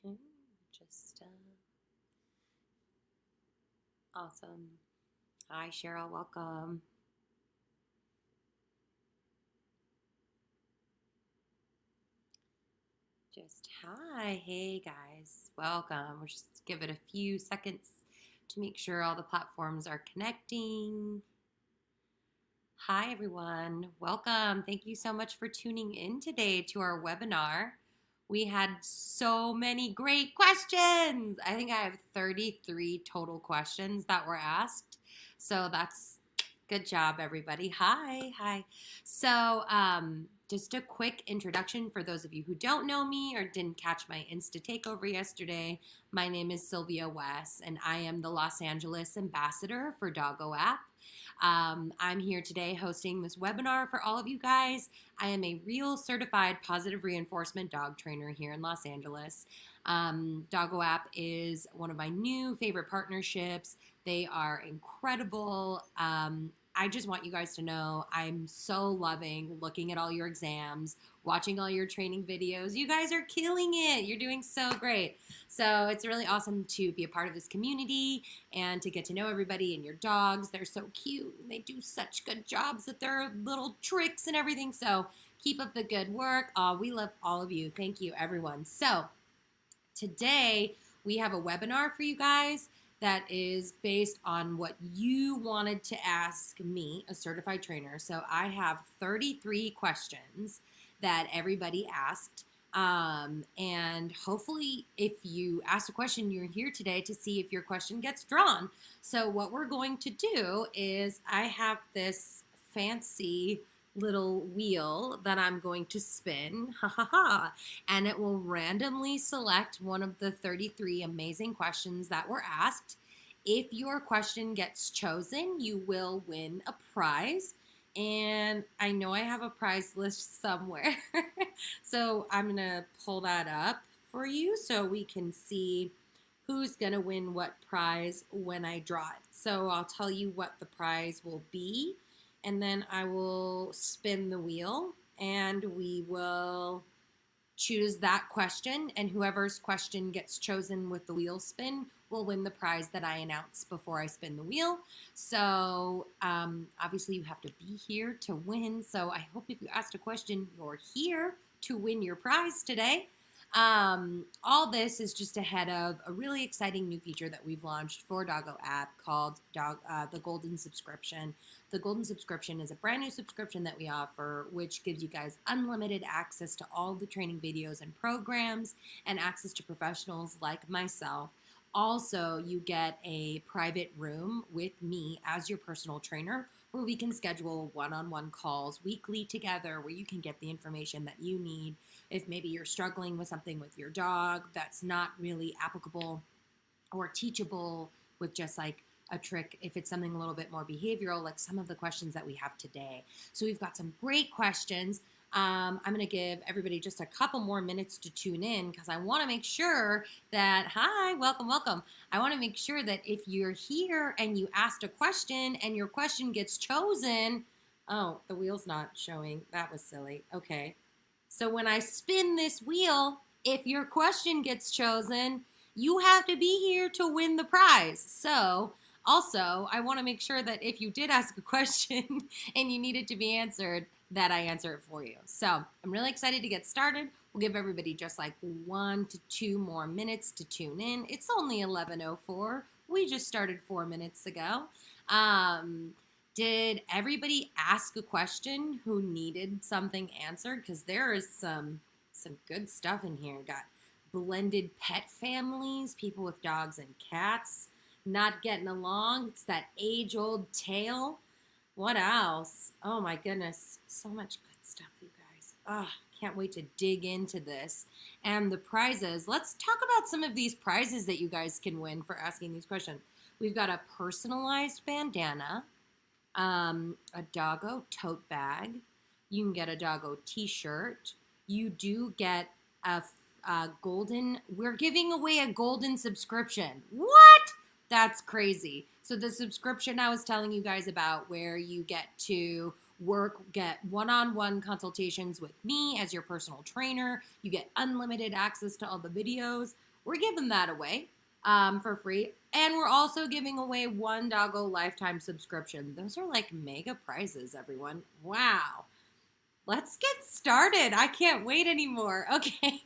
Okay, just awesome. Hi, Cheryl. Welcome. Just hi. Hey, guys. Welcome. We'll just give it a few seconds to make sure all the platforms are connecting. Hi, everyone. Welcome. Thank you so much for tuning in today to our webinar. We had so many great questions. I think I have 33 total questions that were asked. So that's good job, everybody. Hi, hi. So, just a quick introduction for those of you who don't know me or didn't catch my Insta takeover yesterday. My name is Sylvia Wes, and I am the Los Angeles ambassador for Dogo app. I'm here today hosting this webinar for all of you guys. I am a real certified positive reinforcement dog trainer here in Los Angeles. Dogo app is one of my new favorite partnerships. They are incredible. I just want you guys to know I'm so loving looking at all your exams, watching all your training videos. You guys are killing it. You're doing so great. So it's really awesome to be a part of this community and to get to know everybody and your dogs. They're so cute. And they do such good jobs at their little tricks and everything. So keep up the good work. We love all of you. Thank you, everyone. So today we have a webinar for you guys that is based on what you wanted to ask me, a certified trainer. So I have 33 questions that everybody asked. And hopefully if you ask a question, you're here today to see if your question gets drawn. So what we're going to do is I have this fancy little wheel that I'm going to spin, and it will randomly select one of the 33 amazing questions that were asked. If your question gets chosen, you will win a prize. And I know I have a prize list somewhere. So I'm going to pull that up for you so we can see who's going to win what prize when I draw it. So I'll tell you what the prize will be, and then I will spin the wheel and we will choose that question, and whoever's question gets chosen with the wheel spin will win the prize that I announce before I spin the wheel. So obviously you have to be here to win. So I hope if you asked a question, you're here to win your prize today. All this is just ahead of a really exciting new feature that we've launched for Dogo app called the Golden Subscription. The Golden Subscription is a brand new subscription that we offer, which gives you guys unlimited access to all the training videos and programs and access to professionals like myself. Also, you get a private room with me as your personal trainer where we can schedule one-on-one calls weekly together where you can get the information that you need. If maybe you're struggling with something with your dog that's not really applicable or teachable with just like a trick, if it's something a little bit more behavioral, like some of the questions that we have today. So we've got some great questions. I'm going to give everybody just a couple more minutes to tune in because I want to make sure that, hi, welcome, welcome. I want to make sure that if you're here and you asked a question and your question gets chosen, oh, the wheel's not showing. That was silly. Okay. So when I spin this wheel, if your question gets chosen, you have to be here to win the prize. So also, I want to make sure that if you did ask a question and you need it to be answered, that I answer it for you. So I'm really excited to get started. We'll give everybody just like 1 to 2 more minutes to tune in. It's only 11:04. We just started 4 minutes ago. Did everybody ask a question who needed something answered? Because there is some good stuff in here. Got blended pet families, people with dogs and cats not getting along. It's that age-old tale. What else? Oh my goodness, so much good stuff, you guys. Can't wait to dig into this. And the prizes, let's talk about some of these prizes that you guys can win for asking these questions. We've got a personalized bandana, a Dogo tote bag. You can get a Dogo t-shirt. You do get a golden, we're giving away a golden subscription. What? That's crazy. So the subscription I was telling you guys about where you get to get one-on-one consultations with me as your personal trainer. You get unlimited access to all the videos. we're giving that away for free. And we're also giving away one Doggo lifetime subscription. Those are like mega prizes, everyone. Wow. Let's get started. I can't wait anymore. Okay.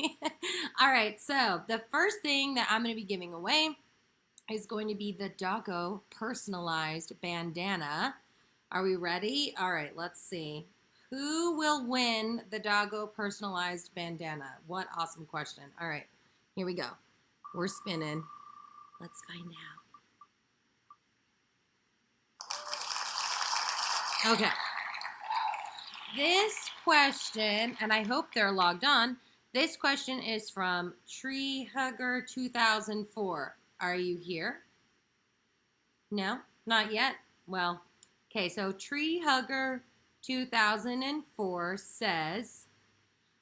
All right. So the first thing that I'm going to be giving away is going to be the Dogo personalized bandana. Are we ready? All right. Let's see. Who will win the Dogo personalized bandana? What awesome question. All right. Here we go. We're spinning. Let's find out. Okay. This question, and I hope they're logged on, this question is from Tree Hugger 2004. Are you here? No? Not yet? Well, okay, so Tree Hugger 2004 says,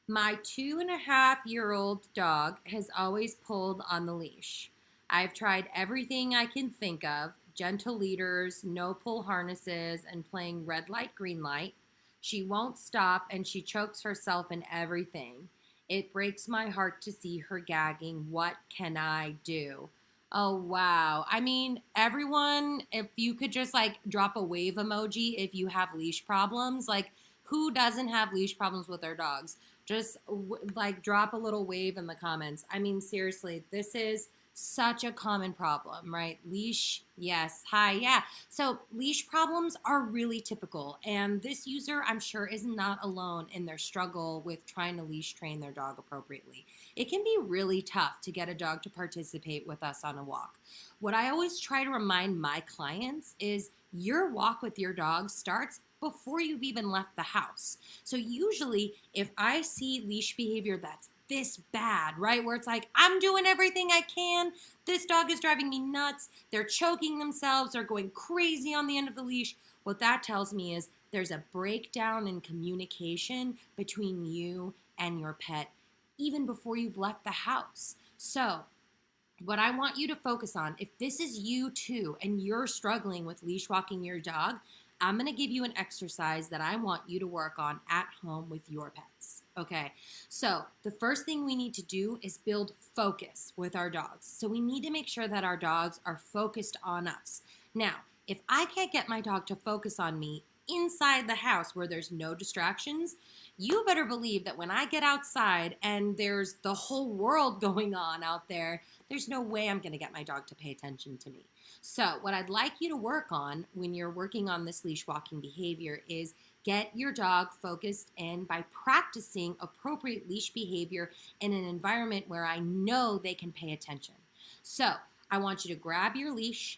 my 2.5-year-old dog has always pulled on the leash. I've tried everything I can think of, gentle leaders, no pull harnesses, and playing red light, green light. She won't stop, and she chokes herself in everything. It breaks my heart to see her gagging. What can I do? Oh, wow. I mean, everyone, if you could just like drop a wave emoji if you have leash problems, like who doesn't have leash problems with their dogs? Just like drop a little wave in the comments. I mean, seriously, this is such a common problem, right? Leash, yes, hi, yeah. So leash problems are really typical, and this user, I'm sure, is not alone in their struggle with trying to leash train their dog appropriately. It can be really tough to get a dog to participate with us on a walk. What I always try to remind my clients is your walk with your dog starts before you've even left the house. So usually, if I see leash behavior that's this bad, right? Where it's like, I'm doing everything I can. This dog is driving me nuts. They're choking themselves. They're going crazy on the end of the leash. What that tells me is there's a breakdown in communication between you and your pet, even before you've left the house. So what I want you to focus on, if this is you too, and you're struggling with leash walking your dog, I'm going to give you an exercise that I want you to work on at home with your pets. Okay, so the first thing we need to do is build focus with our dogs. So we need to make sure that our dogs are focused on us. Now, if I can't get my dog to focus on me inside the house where there's no distractions, you better believe that when I get outside and there's the whole world going on out there, there's no way I'm going to get my dog to pay attention to me. So what I'd like you to work on when you're working on this leash walking behavior is get your dog focused in by practicing appropriate leash behavior in an environment where I know they can pay attention. So I want you to grab your leash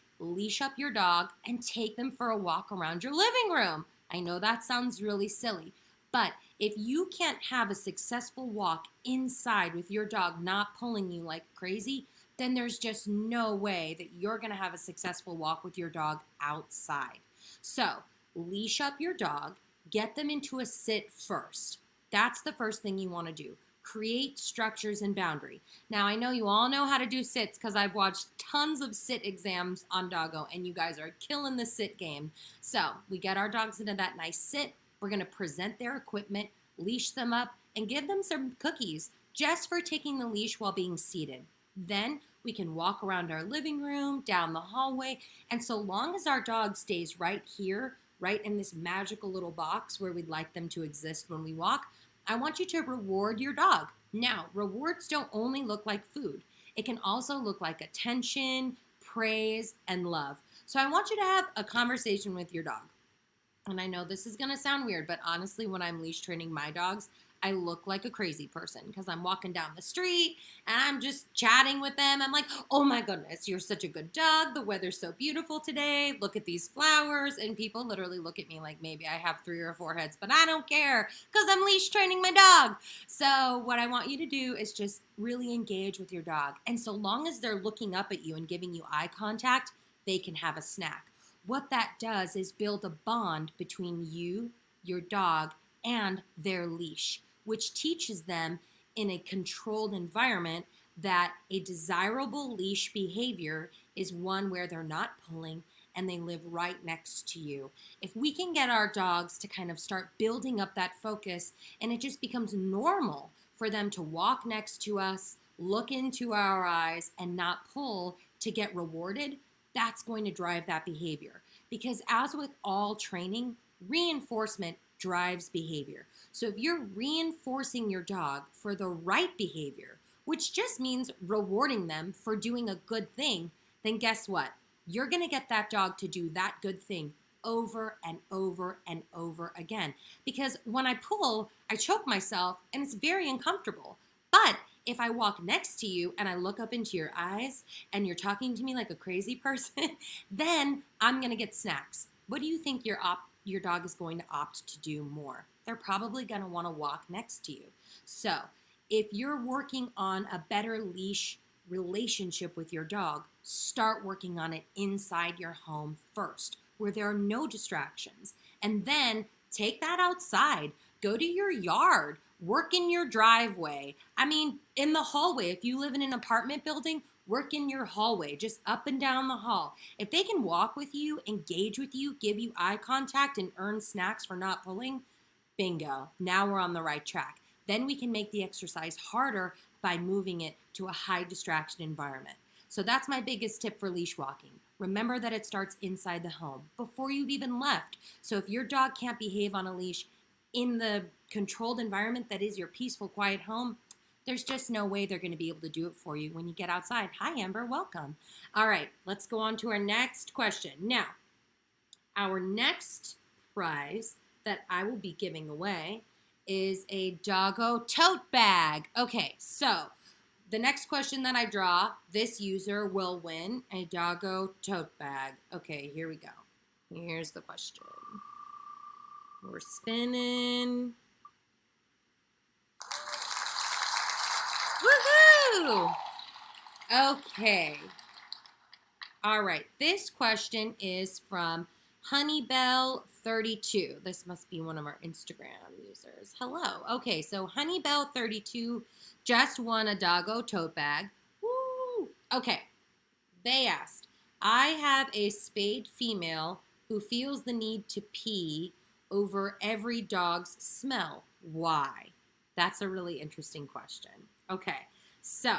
up your dog, and take them for a walk around your living room. I know that sounds really silly, but if you can't have a successful walk inside with your dog not pulling you like crazy, then there's just no way that you're going to have a successful walk with your dog outside. So leash up your dog, get them into a sit first. That's the first thing you want to do. Create structures and boundary. Now, I know you all know how to do sits because I've watched tons of sit exams on Doggo, and you guys are killing the sit game. So we get our dogs into that nice sit. We're going to present their equipment, leash them up, and give them some cookies just for taking the leash while being seated. Then we can walk around our living room, down the hallway, and so long as our dog stays right here, right in this magical little box where we'd like them to exist when we walk, I want you to reward your dog. Now, rewards don't only look like food. It can also look like attention, praise, and love. So I want you to have a conversation with your dog. And I know this is going to sound weird, but honestly, when I'm leash training my dogs, I look like a crazy person because I'm walking down the street and I'm just chatting with them. I'm like, oh my goodness, you're such a good dog. The weather's so beautiful today. Look at these flowers. And people literally look at me like maybe I have 3 or 4 heads, but I don't care because I'm leash training my dog. So what I want you to do is just really engage with your dog. And so long as they're looking up at you and giving you eye contact, they can have a snack. What that does is build a bond between you, your dog, and their leash, which teaches them in a controlled environment that a desirable leash behavior is one where they're not pulling and they live right next to you. If we can get our dogs to kind of start building up that focus and it just becomes normal for them to walk next to us, look into our eyes and not pull to get rewarded, that's going to drive that behavior. Because as with all training, reinforcement drives behavior. So if you're reinforcing your dog for the right behavior, which just means rewarding them for doing a good thing, then guess what? You're going to get that dog to do that good thing over and over and over again. Because when I pull, I choke myself and it's very uncomfortable. But if I walk next to you and I look up into your eyes and you're talking to me like a crazy person, then I'm going to get snacks. What do you think your dog is going to opt to do more? They're probably going to want to walk next to you. So if you're working on a better leash relationship with your dog, start working on it inside your home first, where there are no distractions. And then take that outside. Go to your yard. Work in your driveway. I mean, in the hallway. If you live in an apartment building, work in your hallway, just up and down the hall. If they can walk with you, engage with you, give you eye contact, and earn snacks for not pulling, bingo. Now we're on the right track. Then we can make the exercise harder by moving it to a high distraction environment. So that's my biggest tip for leash walking. Remember that it starts inside the home before you've even left. So if your dog can't behave on a leash in the controlled environment that is your peaceful, quiet home, there's just no way they're going to be able to do it for you when you get outside. Hi, Amber. Welcome. All right, let's go on to our next question. Now, our next prize that I will be giving away is a Dogo tote bag. Okay, so the next question that I draw, this user will win a Dogo tote bag. Okay, here we go. Here's the question. We're spinning. Woohoo! Okay. All right, this question is from Honeybell32. This must be one of our Instagram users. Hello. Okay, so Honeybell32 just won a Dogo tote bag. Woo! Okay, they asked, I have a spayed female who feels the need to pee over every dog's smell. Why? That's a really interesting question. Okay, so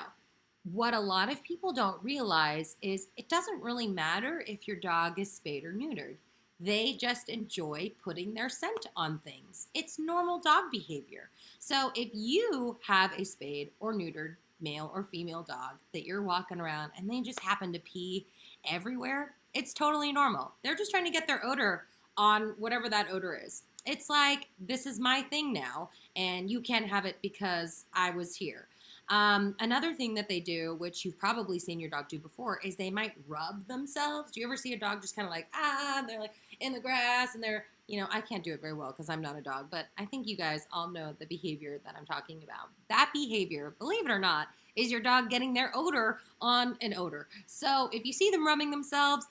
what a lot of people don't realize is it doesn't really matter if your dog is spayed or neutered. They just enjoy putting their scent on things. It's normal dog behavior. So if you have a spayed or neutered male or female dog that you're walking around and they just happen to pee everywhere, it's totally normal. They're just trying to get their odor on whatever that odor is. It's like, this is my thing now, and you can't have it because I was here. Another thing that they do, which you've probably seen your dog do before, is they might rub themselves. Do you ever see a dog just kind of like, and they're like in the grass and they're, I can't do it very well because I'm not a dog, but I think you guys all know the behavior that I'm talking about. That behavior, believe it or not, is your dog getting their odor on an odor. So if you see them rubbing themselves,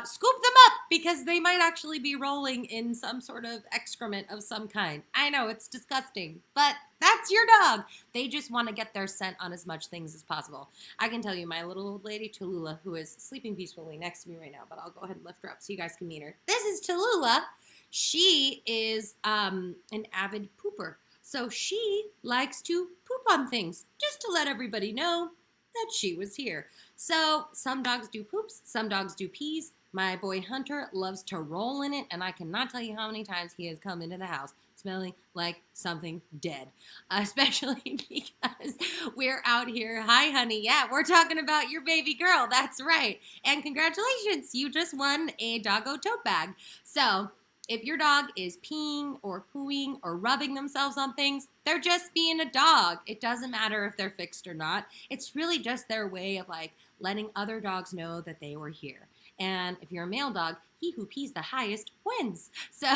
scoop them up because they might actually be rolling in some sort of excrement of some kind. I know it's disgusting, but that's your dog. They just want to get their scent on as much things as possible. I can tell you, my little old lady, Tallulah, who is sleeping peacefully next to me right now, but I'll go ahead and lift her up so you guys can meet her. This is Tallulah. She is an avid pooper. So she likes to poop on things, just to let everybody know that she was here. So some dogs do poops, some dogs do pees. My boy Hunter loves to roll in it, and I cannot tell you how many times he has come into the house smelling like something dead, especially because we're out here. Hi, honey. Yeah, we're talking about your baby girl. That's right. And congratulations, you just won a Dogo tote bag. So if your dog is peeing or pooing or rubbing themselves on things, they're just being a dog. It doesn't matter if they're fixed or not. It's really just their way of like letting other dogs know that they were here. And if you're a male dog, he who pees the highest wins. So,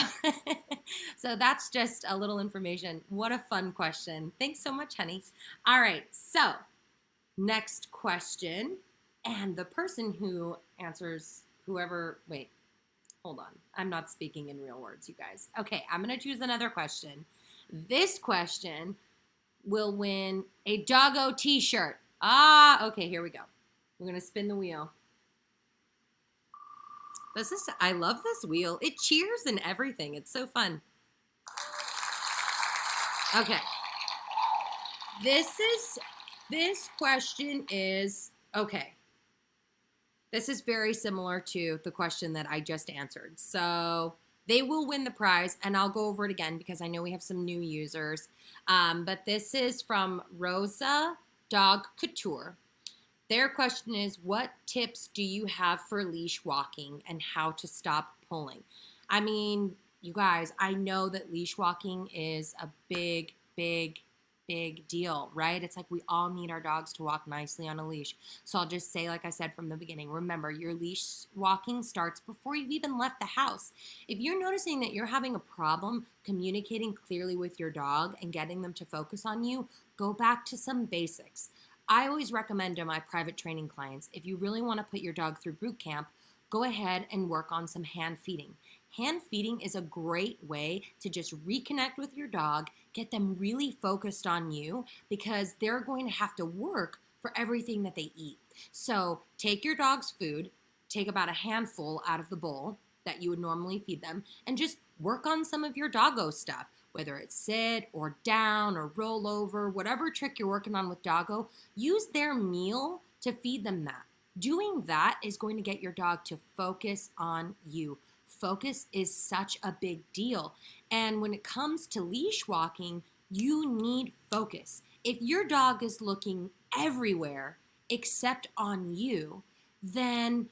so that's just a little information. What a fun question. Thanks so much, honey. All right, so next question. And the person who answers, wait, hold on. I'm not speaking in real words, you guys. Okay, I'm going to choose another question. This question will win a Dogo t-shirt. Okay, here we go. We're going to spin the wheel. I love this wheel. It cheers and everything. It's so fun. Okay. This This question is, okay, this is very similar to the question that I just answered. So they will win the prize, and I'll go over it again because I know we have some new users. But this is from Rosa Dog Couture. Their question is, what tips do you have for leash walking and how to stop pulling? I mean, you guys, I know that leash walking is a big, big, big deal, right? It's like we all need our dogs to walk nicely on a leash. So I'll just say, like I said from the beginning, remember your leash walking starts before you've even left the house. If you're noticing that you're having a problem communicating clearly with your dog and getting them to focus on you, go back to some basics. I always recommend to my private training clients, if you really want to put your dog through boot camp, go ahead and work on some hand feeding. Hand feeding is a great way to just reconnect with your dog, get them really focused on you because they're going to have to work for everything that they eat. So take your dog's food, take about a handful out of the bowl that you would normally feed them, and just work on some of your doggo stuff. Whether it's sit or down or roll over, whatever trick you're working on with doggo, use their meal to feed them that. Doing that is going to get your dog to focus on you. Focus is such a big deal. And when it comes to leash walking, you need focus. If your dog is looking everywhere except on you, then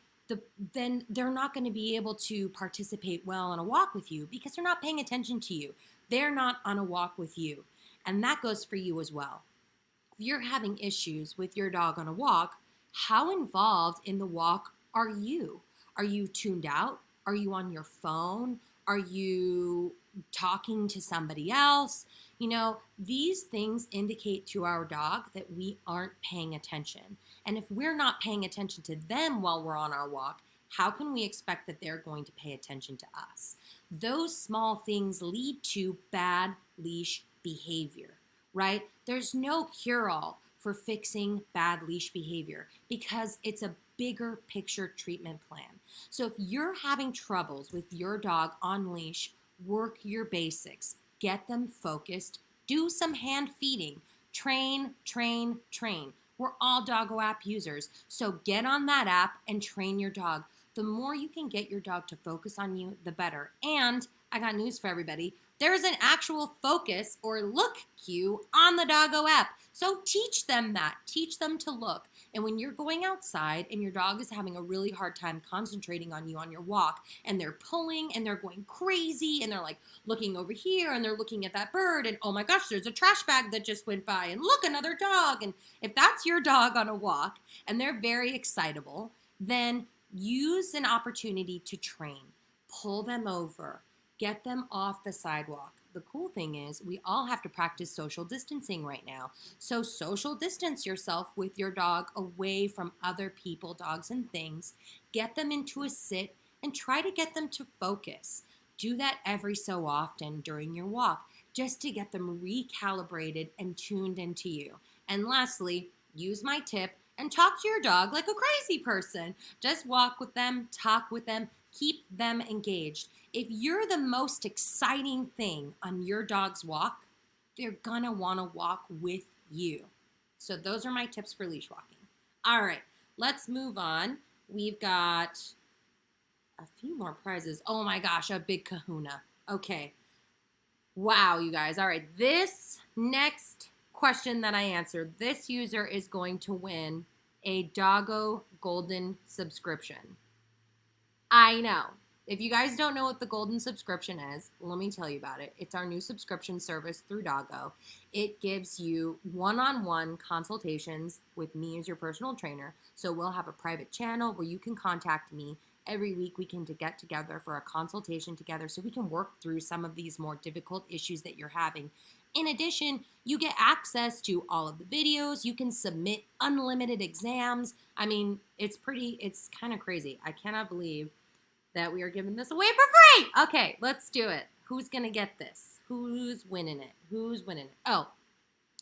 they're not going to be able to participate well on a walk with you because they're not paying attention to you. They're not on a walk with you. And that goes for you as well. If you're having issues with your dog on a walk, how involved in the walk are you? Are you tuned out? Are you on your phone? Are you talking to somebody else? You know, these things indicate to our dog that we aren't paying attention. And if we're not paying attention to them while we're on our walk, how can we expect that they're going to pay attention to us? Those small things lead to bad leash behavior, right? There's no cure-all for fixing bad leash behavior because it's a bigger picture treatment plan. So if you're having troubles with your dog on leash, work your basics, get them focused, do some hand feeding, train, train, train. We're all Doggo app users, so get on that app and train your dog. The more you can get your dog to focus on you, the better. And I got news for everybody. There's an actual focus or look cue on the Doggo app. So teach them that. Teach them to look. And when you're going outside and your dog is having a really hard time concentrating on you on your walk and they're pulling and they're going crazy and they're like looking over here and they're looking at that bird and oh my gosh, there's a trash bag that just went by and look, another dog. And if that's your dog on a walk and they're very excitable, then use an opportunity to train. Pull them over. Get them off the sidewalk. The cool thing is we all have to practice social distancing right now. So social distance yourself with your dog away from other people, dogs, and things. Get them into a sit and try to get them to focus. Do that every so often during your walk just to get them recalibrated and tuned into you. And lastly, use my tip and talk to your dog like a crazy person. Just walk with them, talk with them, keep them engaged. If you're the most exciting thing on your dog's walk, they're gonna wanna walk with you. So those are my tips for leash walking. All right, let's move on. We've got a few more prizes. Oh my gosh, a big kahuna. Okay, wow, you guys. All right, this next question that I answered, this user is going to win a Dogo Golden subscription. I know. If you guys don't know what the Golden subscription is, let me tell you about it. It's our new subscription service through Dogo. It gives you one-on-one consultations with me as your personal trainer. So we'll have a private channel where you can contact me. Every week we can get together for a consultation together so we can work through some of these more difficult issues that you're having. In addition, you get access to all of the videos. You can submit unlimited exams. I mean, it's kind of crazy. I cannot believe that we are giving this away for free. Okay, let's do it. Who's going to get this? Who's winning it? Who's winning it? Oh,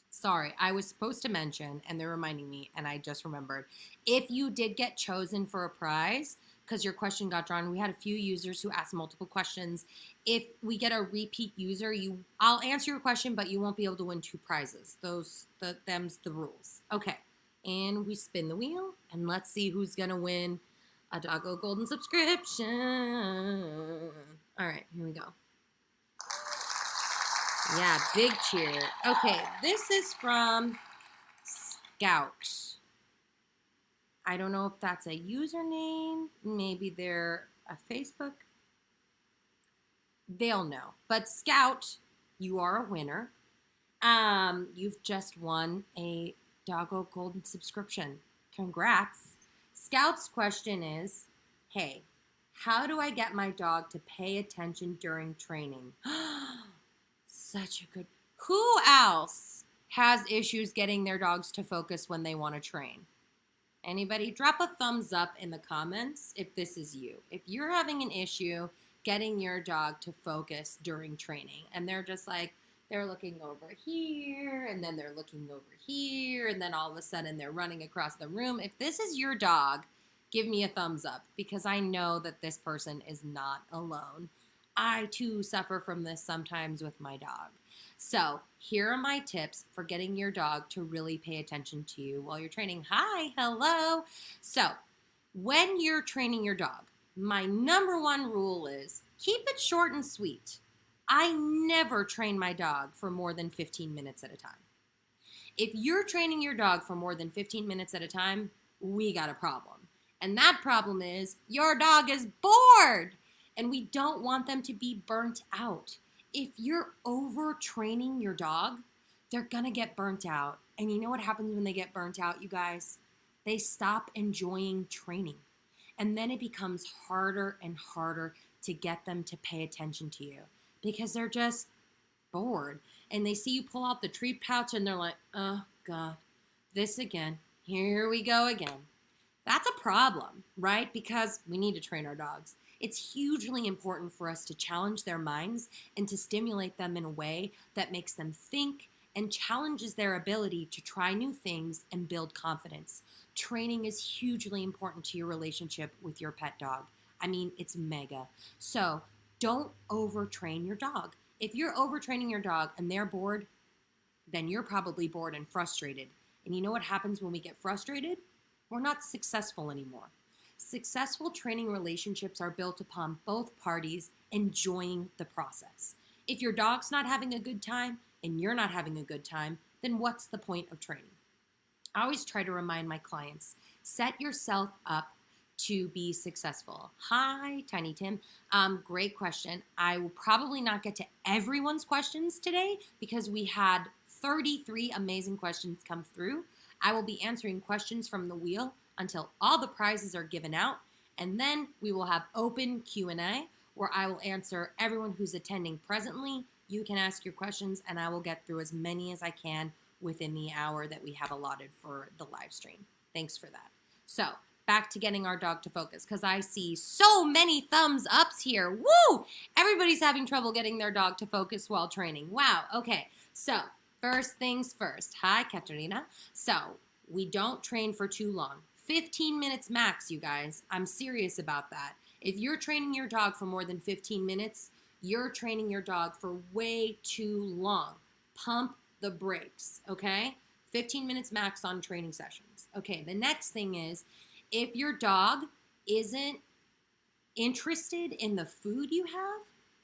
sorry. I was supposed to mention, and they're reminding me, and I just remembered. If you did get chosen for a prize, because your question got drawn. We had a few users who asked multiple questions. If we get a repeat user, I'll answer your question, but you won't be able to win 2 prizes. Them's the rules. Okay, and we spin the wheel, and let's see who's gonna win a Dogo Golden subscription. All right, here we go. Yeah, big cheer. Okay, this is from Scout. I don't know if that's a username. Maybe they're a Facebook. They'll know. But Scout, you are a winner. You've just won a Dogo Golden subscription. Congrats. Scout's question is, hey, how do I get my dog to pay attention during training? Such a good... Who else has issues getting their dogs to focus when they want to train? Anybody? Drop a thumbs up in the comments if this is you. If you're having an issue getting your dog to focus during training and they're just like, they're looking over here and then they're looking over here and then all of a sudden they're running across the room. If this is your dog, give me a thumbs up because I know that this person is not alone. I too suffer from this sometimes with my dog. So here are my tips for getting your dog to really pay attention to you while you're training. Hi, hello. So when you're training your dog, my number one rule is keep it short and sweet. I never train my dog for more than 15 minutes at a time. If you're training your dog for more than 15 minutes at a time, we got a problem. And that problem is your dog is bored. And we don't want them to be burnt out. If you're overtraining your dog, they're gonna get burnt out. And you know what happens when they get burnt out, you guys? They stop enjoying training. And then it becomes harder and harder to get them to pay attention to you because they're just bored. And they see you pull out the treat pouch and they're like, oh God, this again. Here we go again. That's a problem, right? Because we need to train our dogs. It's hugely important for us to challenge their minds and to stimulate them in a way that makes them think and challenges their ability to try new things and build confidence. Training is hugely important to your relationship with your pet dog. I mean, it's mega. So don't overtrain your dog. If you're overtraining your dog and they're bored, then you're probably bored and frustrated. And you know what happens when we get frustrated? We're not successful anymore. Successful training relationships are built upon both parties enjoying the process. If your dog's not having a good time and you're not having a good time, then what's the point of training? I always try to remind my clients, set yourself up to be successful. Hi, Tiny Tim. Great question. I will probably not get to everyone's questions today because we had 33 amazing questions come through. I will be answering questions from the wheel until all the prizes are given out, and then we will have open Q&A where I will answer everyone who's attending presently. You can ask your questions, and I will get through as many as I can within the hour that we have allotted for the live stream. Thanks for that. So back to getting our dog to focus, because I see so many thumbs ups here. Woo! Everybody's having trouble getting their dog to focus while training. Wow. Okay. So first things first. Hi, Katerina. So we don't train for too long. 15 minutes max, you guys. I'm serious about that. If you're training your dog for more than 15 minutes, you're training your dog for way too long. Pump the brakes, okay? 15 minutes max on training sessions. Okay, the next thing is, if your dog isn't interested in the food you have,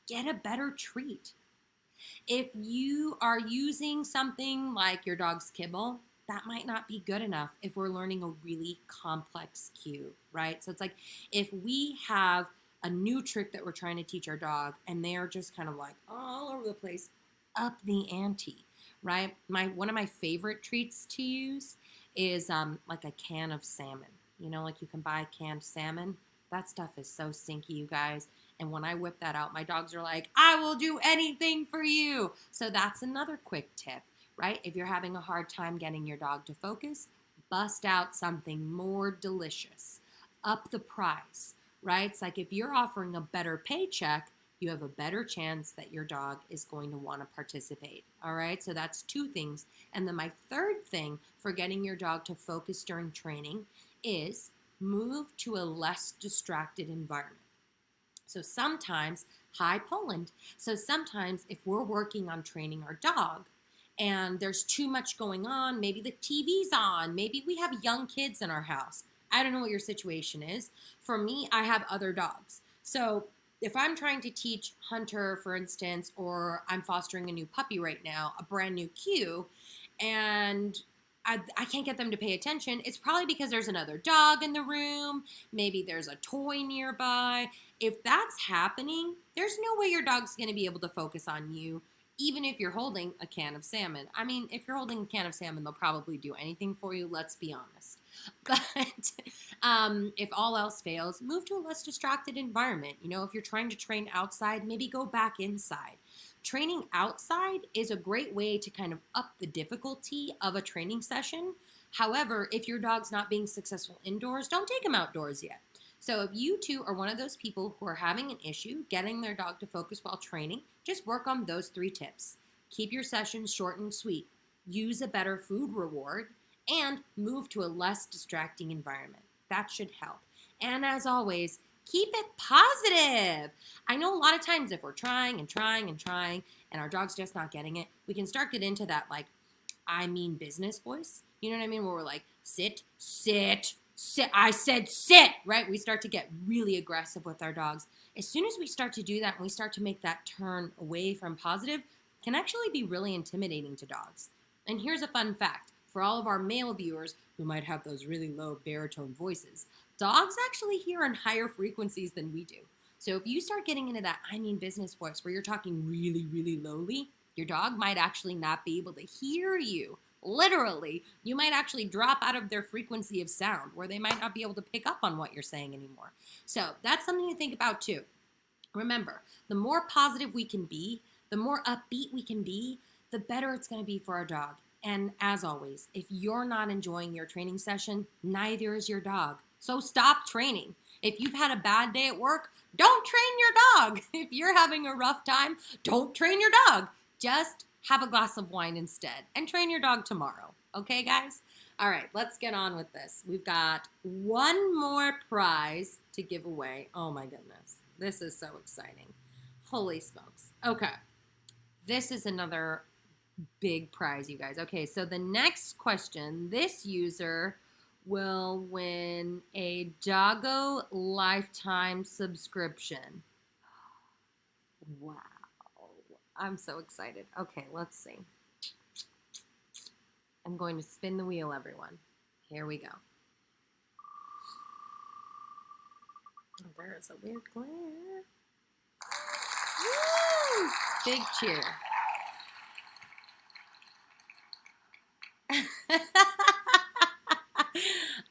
get a better treat. If you are using something like your dog's kibble, that might not be good enough if we're learning a really complex cue, right? So it's like if we have a new trick that we're trying to teach our dog and they're just kind of like all over the place, up the ante, right? One of my favorite treats to use is like a can of salmon. You know, like you can buy canned salmon. That stuff is so stinky, you guys. And when I whip that out, my dogs are like, I will do anything for you. So that's another quick tip. Right? If you're having a hard time getting your dog to focus, bust out something more delicious. Up the price, right? It's like if you're offering a better paycheck, you have a better chance that your dog is going to want to participate. All right? So that's 2 things. And then my third thing for getting your dog to focus during training is move to a less distracted environment. So sometimes, hi Poland. So sometimes if we're working on training our dog and there's too much going on, maybe the TV's on, maybe we have young kids in our house. I don't know what your situation is. For me, I have other dogs. So if I'm trying to teach Hunter, for instance, or I'm fostering a new puppy right now, a brand new Q, and I can't get them to pay attention, it's probably because there's another dog in the room. Maybe there's a toy nearby. If that's happening, there's no way your dog's going to be able to focus on you, even if you're holding a can of salmon. I mean, if you're holding a can of salmon, they'll probably do anything for you, let's be honest. But if all else fails, move to a less distracted environment. You know, if you're trying to train outside, maybe go back inside. Training outside is a great way to kind of up the difficulty of a training session. However, if your dog's not being successful indoors, don't take him outdoors yet. So if you two are one of those people who are having an issue getting their dog to focus while training, just work on those 3 tips. Keep your sessions short and sweet. Use a better food reward, and move to a less distracting environment. That should help. And as always, keep it positive. I know a lot of times if we're trying and trying and trying and our dog's just not getting it, we can start getting into that like, I mean business voice. You know what I mean? Where we're like, sit, sit, sit. I said sit, right? We start to get really aggressive with our dogs. As soon as we start to do that and we start to make that turn away from positive, it can actually be really intimidating to dogs. And here's a fun fact. For all of our male viewers who might have those really low baritone voices, dogs actually hear in higher frequencies than we do. So if you start getting into that I mean business voice where you're talking really, really lowly, your dog might actually not be able to hear you. Literally, you might actually drop out of their frequency of sound where they might not be able to pick up on what you're saying anymore. So that's something to think about too. Remember, the more positive we can be, the more upbeat we can be, the better it's going to be for our dog. And as always, if you're not enjoying your training session, neither is your dog. So stop training. If you've had a bad day at work, don't train your dog. If you're having a rough time, don't train your dog. Just have a glass of wine instead and train your dog tomorrow. Okay, guys? All right, let's get on with this. We've got one more prize to give away. Oh my goodness. This is so exciting. Holy smokes. Okay. This is another big prize, you guys. Okay, so the next question, this user will win a Dogo lifetime subscription. Wow. I'm so excited. Okay, let's see. I'm going to spin the wheel, everyone. Here we go. Oh, there's a weird glare. Woo! Big cheer.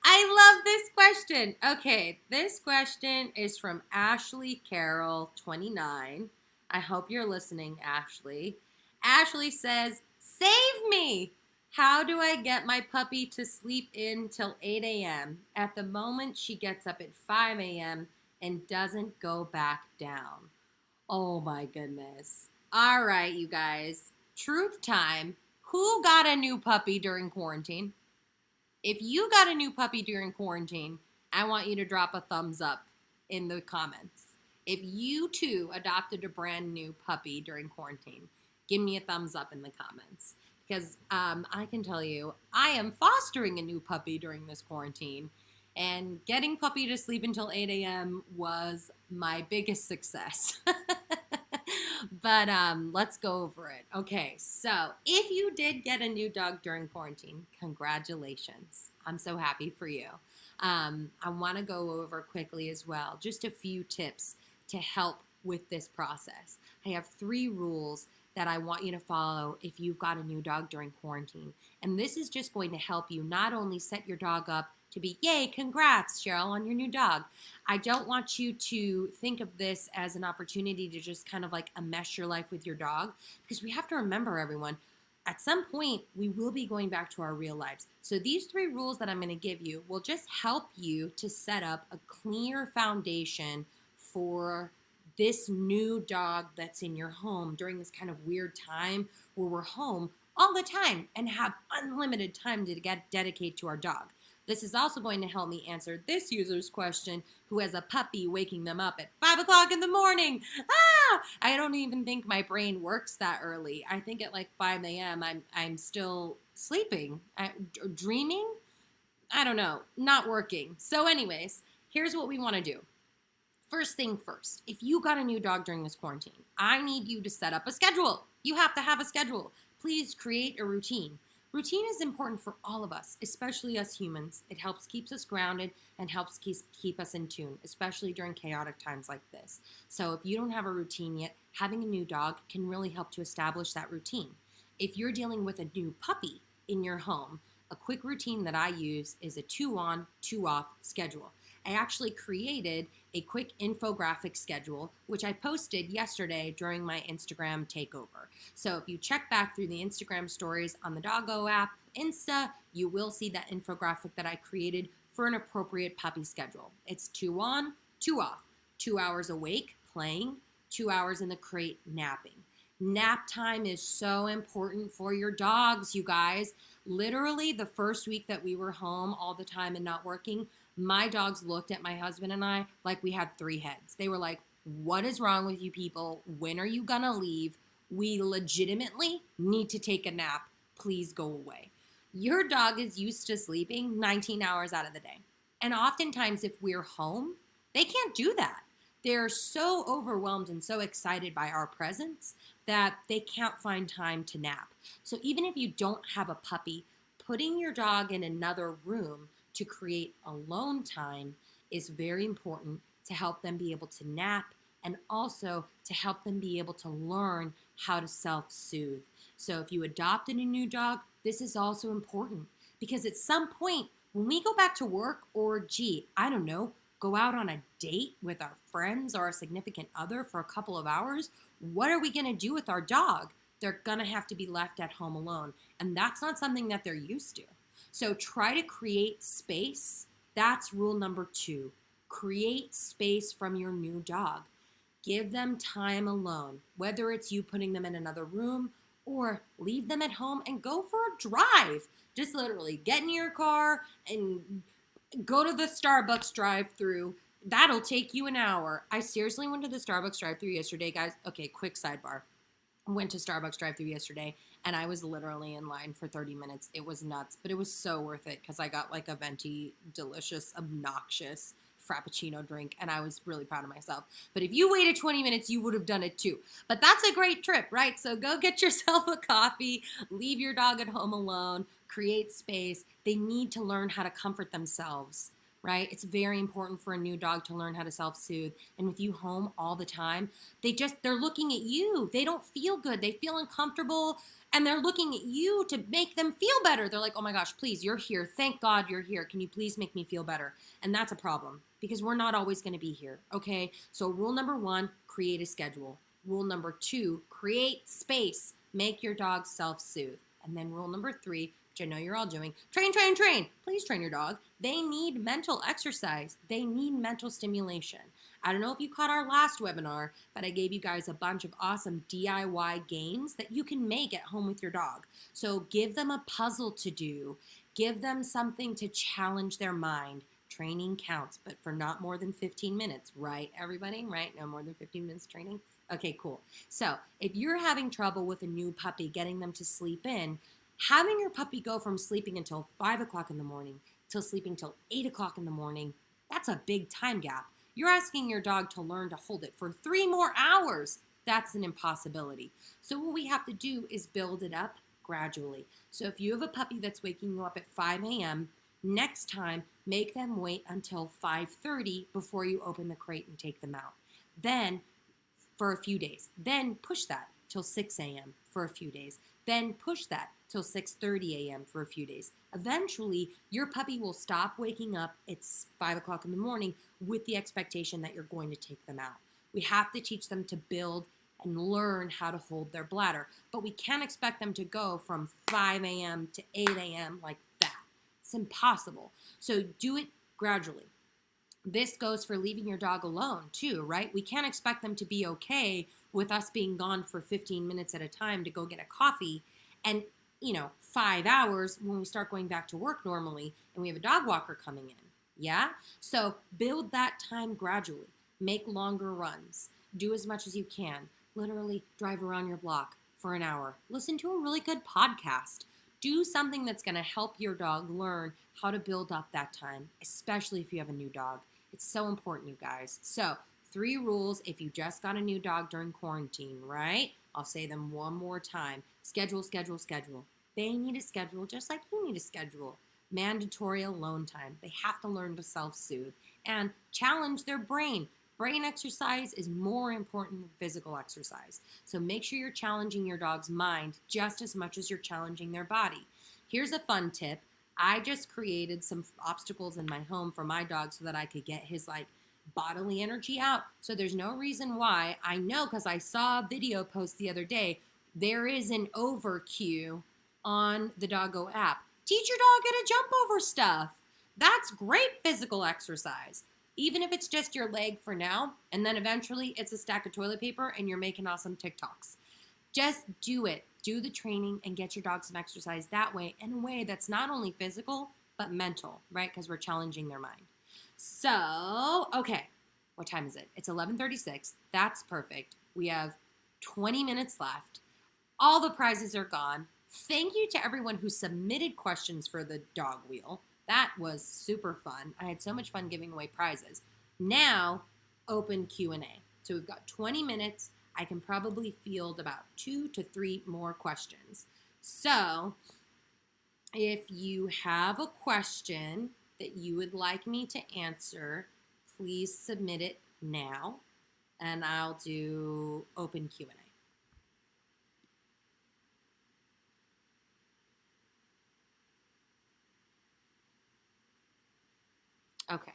I love this question. Okay, this question is from Ashley Carroll, 29. I hope you're listening, Ashley. Ashley says, save me! How do I get my puppy to sleep in till 8 a.m.? At the moment, she gets up at 5 a.m. and doesn't go back down. Oh my goodness. All right, you guys. Truth time. Who got a new puppy during quarantine? If you got a new puppy during quarantine, I want you to drop a thumbs up in the comments. If you too adopted a brand new puppy during quarantine, give me a thumbs up in the comments. Because I can tell you, I am fostering a new puppy during this quarantine, and getting puppy to sleep until 8 a.m. was my biggest success. But let's go over it. Okay, so if you did get a new dog during quarantine, congratulations. I'm so happy for you. I want to go over quickly as well, just a few tips to help with this process. I have 3 rules that I want you to follow if you've got a new dog during quarantine. And this is just going to help you not only set your dog up to be, yay, congrats, Cheryl, on your new dog. I don't want you to think of this as an opportunity to just kind of like enmesh your life with your dog, because we have to remember, everyone, at some point, we will be going back to our real lives. So these 3 rules that I'm going to give you will just help you to set up a clear foundation for this new dog that's in your home during this kind of weird time where we're home all the time and have unlimited time to dedicate to our dog. This is also going to help me answer this user's question who has a puppy waking them up at 5 o'clock in the morning. I don't even think my brain works that early. I think at like 5 a.m. I'm still sleeping, dreaming. I don't know, not working. So anyways, here's what we want to do. First thing first, if you got a new dog during this quarantine, I need you to set up a schedule. You have to have a schedule. Please create a routine. Routine is important for all of us, especially us humans. It helps keeps us grounded and helps keep us in tune, especially during chaotic times like this. So if you don't have a routine yet, having a new dog can really help to establish that routine. If you're dealing with a new puppy in your home, a quick routine that I use is a 2 on, 2 off schedule. I actually created a quick infographic schedule, which I posted yesterday during my Instagram takeover. So if you check back through the Instagram stories on the Dogo app, Insta, you will see that infographic that I created for an appropriate puppy schedule. It's 2 on, 2 off, 2 hours awake, playing, 2 hours in the crate, napping. Nap time is so important for your dogs, you guys. Literally, the first week that we were home all the time and not working, my dogs looked at my husband and I like we had 3 heads. They were like, what is wrong with you people? When are you gonna leave? We legitimately need to take a nap. Please go away. Your dog is used to sleeping 19 hours out of the day. And oftentimes if we're home, they can't do that. They're so overwhelmed and so excited by our presence that they can't find time to nap. So even if you don't have a puppy, putting your dog in another room to create alone time is very important to help them be able to nap and also to help them be able to learn how to self-soothe. So if you adopted a new dog, this is also important because at some point when we go back to work or I don't know, go out on a date with our friends or a significant other for a couple of hours, what are we going to do with our dog? They're going to have to be left at home alone. And that's not something that they're used to. So try to create space. That's rule number 2. Create space from your new dog. Give them time alone, whether it's you putting them in another room or leave them at home and go for a drive. Just literally get in your car and go to the Starbucks drive-thru. That'll take you an hour. I seriously went to the Starbucks drive-thru yesterday, guys. Okay, quick sidebar. I went to Starbucks drive-thru yesterday, and I was literally in line for 30 minutes. It was nuts, but it was so worth it because I got like a venti, delicious, obnoxious Frappuccino drink, and I was really proud of myself. But if you waited 20 minutes, you would have done it too. But that's a great trip, right? So go get yourself a coffee, leave your dog at home alone, create space. They need to learn how to comfort themselves, right? It's very important for a new dog to learn how to self-soothe. And with you home all the time, they're looking at you. They don't feel good. They feel uncomfortable. And they're looking at you to make them feel better. They're like, oh my gosh, please, you're here. Thank God you're here. Can you please make me feel better? And that's a problem because we're not always going to be here, okay? So rule number 1, create a schedule. Rule number 2, create space. Make your dog self-soothe. And then rule number 3, which I know you're all doing, train, train, train. Please train your dog. They need mental exercise. They need mental stimulation. I don't know if you caught our last webinar, but I gave you guys a bunch of awesome DIY games that you can make at home with your dog. So give them a puzzle to do. Give them something to challenge their mind. Training counts, but for not more than 15 minutes, right, everybody? Right? No more than 15 minutes training? Okay, cool. So if you're having trouble with a new puppy, getting them to sleep in, having your puppy go from sleeping until 5 o'clock in the morning till sleeping till 8 o'clock in the morning, that's a big time gap. You're asking your dog to learn to hold it for 3 more hours. That's an impossibility. So what we have to do is build it up gradually. So if you have a puppy that's waking you up at 5 a.m., next time, make them wait until 5:30 before you open the crate and take them out. Then, for a few days, then push that till 6 a.m. for a few days. Then push that till 6:30 a.m. for a few days. Eventually, your puppy will stop waking up at 5 o'clock in the morning with the expectation that you're going to take them out. We have to teach them to build and learn how to hold their bladder, but we can't expect them to go from 5 a.m. to 8 a.m. like that. It's impossible. So do it gradually. This goes for leaving your dog alone too, right? We can't expect them to be okay with us being gone for 15 minutes at a time to go get a coffee and 5 hours when we start going back to work normally and we have a dog walker coming in. Yeah? So build that time gradually. Make longer runs. Do as much as you can. Literally drive around your block for an hour. Listen to a really good podcast. Do something that's going to help your dog learn how to build up that time, especially if you have a new dog. It's so important, you guys. So 3 rules if you just got a new dog during quarantine, right? I'll say them one more time. Schedule, schedule, schedule. They need a schedule just like you need a schedule. Mandatory alone time. They have to learn to self-soothe and challenge their brain. Brain exercise is more important than physical exercise. So make sure you're challenging your dog's mind just as much as you're challenging their body. Here's a fun tip. I just created some obstacles in my home for my dog so that I could get his bodily energy out. So there's no reason why. I know because I saw a video post the other day. There is an over cue on the Dogo app. Teach your dog how to jump over stuff. That's great physical exercise. Even if it's just your leg for now, and then eventually it's a stack of toilet paper and you're making awesome TikToks. Just do it. Do the training and get your dog some exercise that way, in a way that's not only physical, but mental, right? Because we're challenging their mind. So, okay, what time is it? It's 11:36. That's perfect. We have 20 minutes left. All the prizes are gone. Thank you to everyone who submitted questions for the dog wheel. That was super fun. I had so much fun giving away prizes. Now, open Q&A. So we've got 20 minutes. I can probably field about 2 to 3 more questions. So if you have a question that you would like me to answer, please submit it now, and I'll do open Q&A. Okay.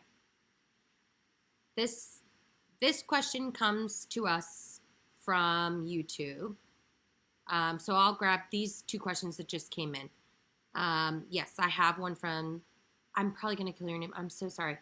This question comes to us from YouTube. So I'll grab these 2 questions that just came in. Yes, I have one from, I'm probably going to kill your name. I'm so sorry.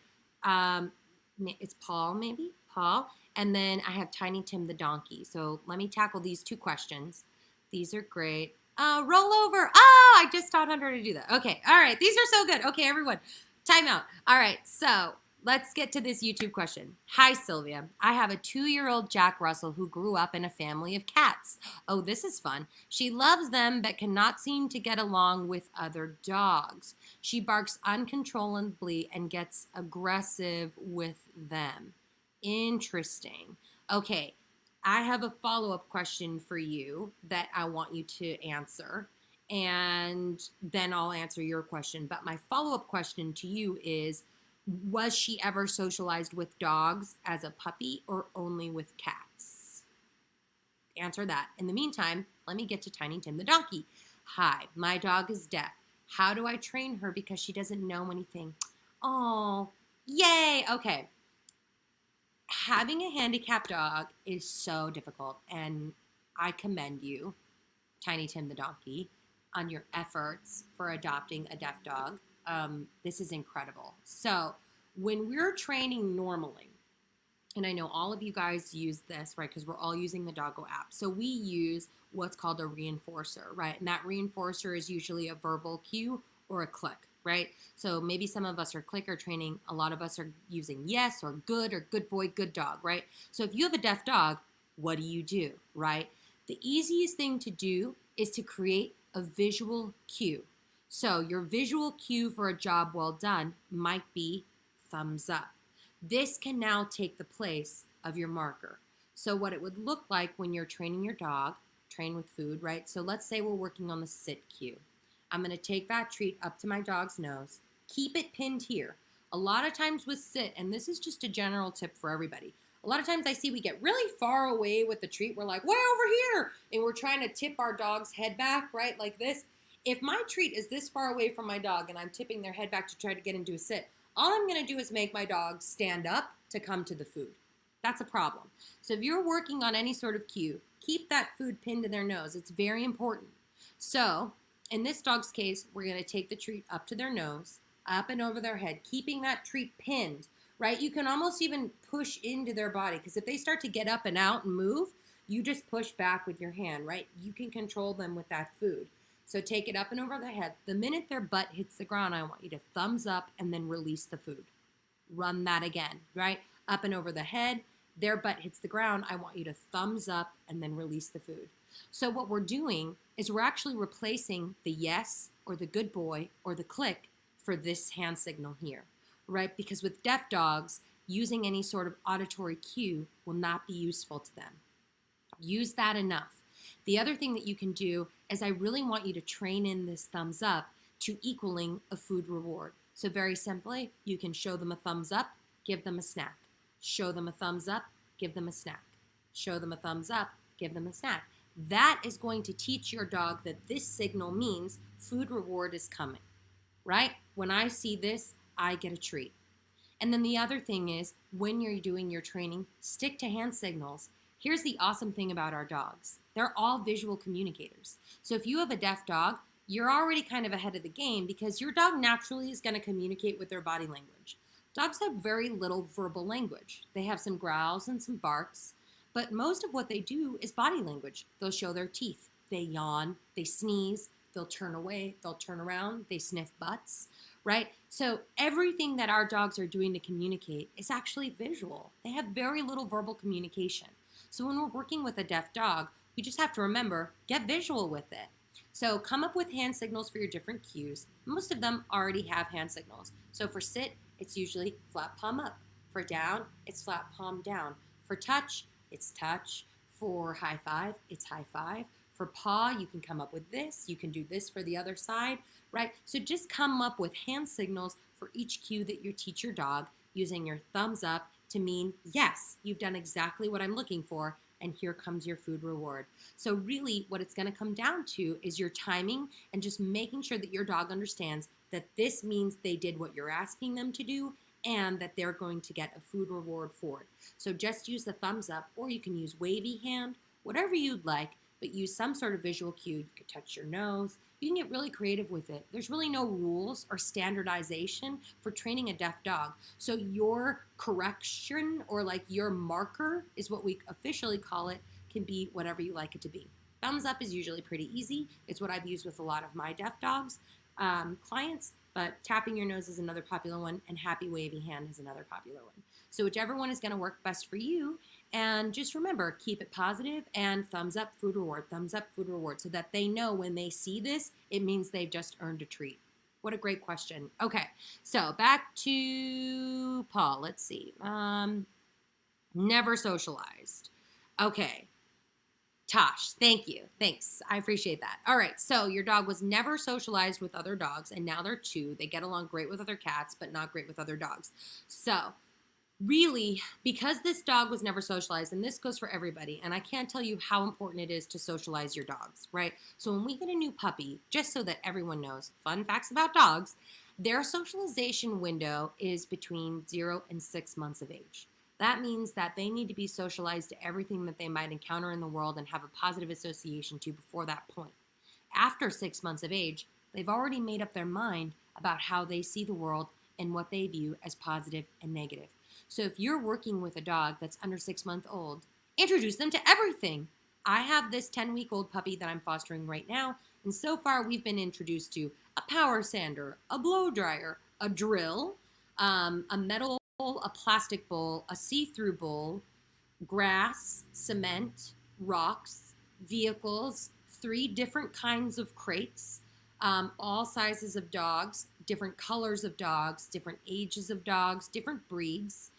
It's Paul, maybe? Paul. And then I have Tiny Tim the Donkey. So let me tackle these 2 questions. These are great. Roll over. I just taught Hunter to do that. Okay. All right. These are so good. Okay, everyone. Time out. All right. So let's get to this YouTube question. Hi, Sylvia. I have a 2-year-old Jack Russell who grew up in a family of cats. Oh, this is fun. She loves them but cannot seem to get along with other dogs. She barks uncontrollably and gets aggressive with them. Interesting. Okay, I have a follow-up question for you that I want you to answer, and then I'll answer your question. But my follow-up question to you is, was she ever socialized with dogs as a puppy or only with cats? Answer that. In the meantime, let me get to Tiny Tim the Donkey. Hi, my dog is deaf. How do I train her because she doesn't know anything? Oh, yay. Okay. Having a handicapped dog is so difficult, and I commend you, Tiny Tim the Donkey, on your efforts for adopting a deaf dog. This is incredible. So when we're training normally, and I know all of you guys use this, right, because we're all using the Dogo app. So we use what's called a reinforcer, right? And that reinforcer is usually a verbal cue or a click, right? So maybe some of us are clicker training. A lot of us are using yes or good boy, good dog, right? So if you have a deaf dog, what do, right? The easiest thing to do is to create a visual cue. So your visual cue for a job well done might be thumbs up. This can now take the place of your marker. So what it would look like when you're training your dog, train with food, right? So let's say we're working on the sit cue. I'm going to take that treat up to my dog's nose, keep it pinned here. A lot of times with sit, and this is just a general tip for everybody, a lot of times I see we get really far away with the treat. We're like, way over here, and we're trying to tip our dog's head back, right, like this. If my treat is this far away from my dog and I'm tipping their head back to try to get into a sit, all I'm going to do is make my dog stand up to come to the food. That's a problem. So if you're working on any sort of cue, keep that food pinned to their nose. It's very important. So in this dog's case, we're going to take the treat up to their nose, up and over their head, keeping that treat pinned, right? You can almost even push into their body, because if they start to get up and out and move, you just push back with your hand, right? You can control them with that food. So take it up and over their head. The minute their butt hits the ground, I want you to thumbs up and then release the food. Run that again, right? Up and over the head, their butt hits the ground. I want you to thumbs up and then release the food. So what we're doing is we're actually replacing the yes or the good boy or the click for this hand signal here, right? Because with deaf dogs, using any sort of auditory cue will not be useful to them. Use that enough. The other thing that you can do is I really want you to train in this thumbs up to equaling a food reward. So very simply, you can show them a thumbs up, give them a snack. Show them a thumbs up, give them a snack. Show them a thumbs up, give them a snack. That is going to teach your dog that this signal means food reward is coming, right? When I see this, I get a treat. And then the other thing is, when you're doing your training, stick to hand signals. Here's the awesome thing about our dogs. They're all visual communicators. So if you have a deaf dog, you're already kind of ahead of the game because your dog naturally is going to communicate with their body language. Dogs have very little verbal language. They have some growls and some barks, but most of what they do is body language. They'll show their teeth. They yawn, they sneeze, they'll turn away, they'll turn around, they sniff butts, right? So everything that our dogs are doing to communicate is actually visual. They have very little verbal communication. So when we're working with a deaf dog, we just have to remember, get visual with it. So come up with hand signals for your different cues. Most of them already have hand signals. So for sit, it's usually flat palm up. For down, it's flat palm down. For touch, it's touch. For high five, it's high five. For paw, you can come up with this. You can do this for the other side, right? So just come up with hand signals for each cue that you teach your dog using your thumbs up to mean, yes, you've done exactly what I'm looking for, and here comes your food reward. So really what it's going to come down to is your timing and just making sure that your dog understands that this means they did what you're asking them to do and that they're going to get a food reward for it. So just use the thumbs up, or you can use wavy hand, whatever you'd like, but use some sort of visual cue. You could touch your nose. You can get really creative with it. There's really no rules or standardization for training a deaf dog. So your correction, or like your marker is what we officially call it, can be whatever you like it to be. Thumbs up is usually pretty easy. It's what I've used with a lot of my deaf dogs clients, but tapping your nose is another popular one, and happy wavy hand is another popular one. So whichever one is going to work best for you. And just remember, keep it positive and thumbs up, food reward, so that they know when they see this, it means they've just earned a treat. What a great question. Okay, so back to Paul. Let's see. Never socialized. Okay. Tosh, thank you. Thanks. I appreciate that. All right, so your dog was never socialized with other dogs, and now they're 2. They get along great with other cats, but not great with other dogs. So really, because this dog was never socialized, and this goes for everybody, and I can't tell you how important it is to socialize your dogs, right? So when we get a new puppy, just so that everyone knows, fun facts about dogs, their socialization window is between 0 and 6 months of age. That means that they need to be socialized to everything that they might encounter in the world and have a positive association to before that point. After 6 months of age, they've already made up their mind about how they see the world and what they view as positive and negative. So if you're working with a dog that's under 6 months old, introduce them to everything. I have this 10-week-old puppy that I'm fostering right now, and so far we've been introduced to a power sander, a blow dryer, a drill, a metal bowl, a plastic bowl, a see-through bowl, grass, cement, rocks, vehicles, 3 different kinds of crates, all sizes of dogs, different colors of dogs, different ages of dogs, different breeds,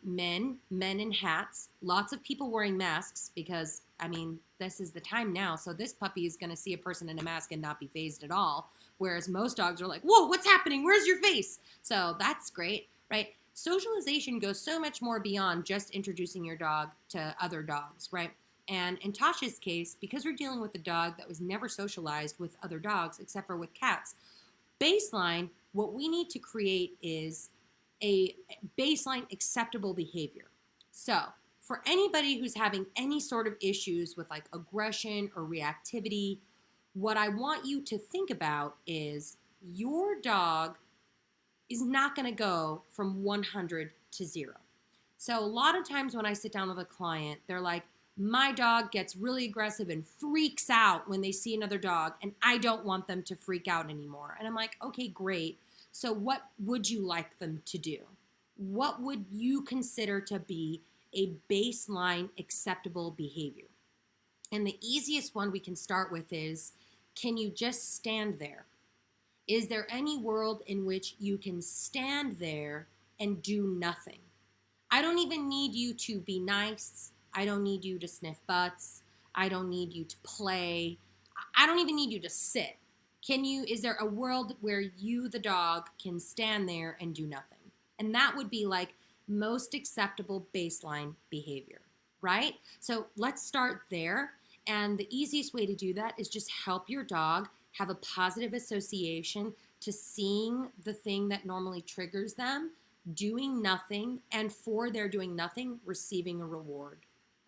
men in hats, lots of people wearing masks because, I mean, this is the time now. So this puppy is going to see a person in a mask and not be fazed at all. Whereas most dogs are like, whoa, what's happening? Where's your face? So that's great, right? Socialization goes so much more beyond just introducing your dog to other dogs, right? And in Tasha's case, because we're dealing with a dog that was never socialized with other dogs except for with cats, baseline, what we need to create is a baseline acceptable behavior. So for anybody who's having any sort of issues with like aggression or reactivity, what I want you to think about is your dog is not going to go from 100 to 0. So a lot of times when I sit down with a client, they're like, My dog gets really aggressive and freaks out when they see another dog, and I don't want them to freak out anymore. And I'm like, okay, great. So what would you like them to do? What would you consider to be a baseline acceptable behavior? And the easiest one we can start with is, can you just stand there? Is there any world in which you can stand there and do nothing? I don't even need you to be nice. I don't need you to sniff butts. I don't need you to play. I don't even need you to sit. Is there a world where you, the dog, can stand there and do nothing? And that would be like most acceptable baseline behavior, right? So let's start there. And the easiest way to do that is just help your dog have a positive association to seeing the thing that normally triggers them, doing nothing, and for their doing nothing, receiving a reward.